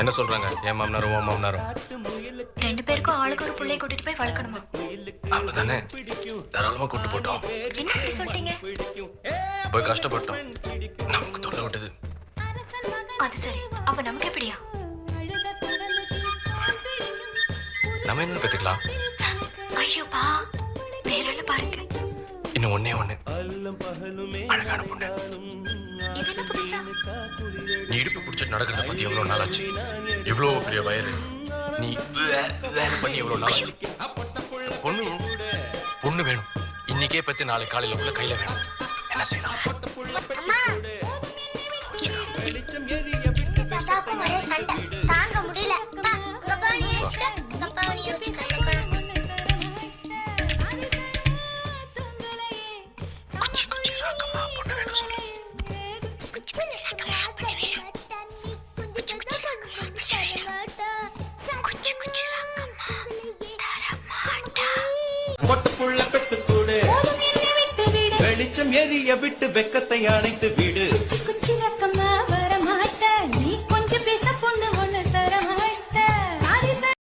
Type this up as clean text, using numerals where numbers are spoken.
என்ன சொல்றாங்க? என் மாமனாரும் உன் மாமனாரும் ரெண்டு பேருக்கும் ஆளுக்கு ஒரு புள்ளைய கூட்டிட்டு போய் வளர்க்கணுமா? அவ்வளவுதானே, தாராளமா கூட்டு போட்டோம். என்ன இப்படி சொல்லிட்டீங்க? போய் கஷ்டப்பட்டோம், நமக்கு தொல்லை விட்டது. அது சரி, அப்ப நமக்கு எப்படியா? நம்ம என்ன பெத்துக்கலாம்? ஐயோப்பா, வேற பாருங்க. இன்னும் ஒன்னே ஒண்ணு, அழகான பொண்ணு. இது என்ன புதுசா? நீ இடுப்பு பிடிச்சிட்டு நடக்கிறத பத்தி எவ்வளவு நாள் ஆச்சு? இவ்வளவு பெரிய வயறு நீ பண்ணி எவ்வளவு நாள் ஆச்சு? பொண்ணு பொண்ணு வேணும். இன்னைக்கே பத்தி நாளை காலையில உள்ள கையில வேணும். என்ன செய்யலாம்? தாங்க முடியல. பொட்டுக்குள்ள பெத்து கூடு வெளிச்சம் எரிய விட்டு வெக்கத்தை அணைத்து விடு.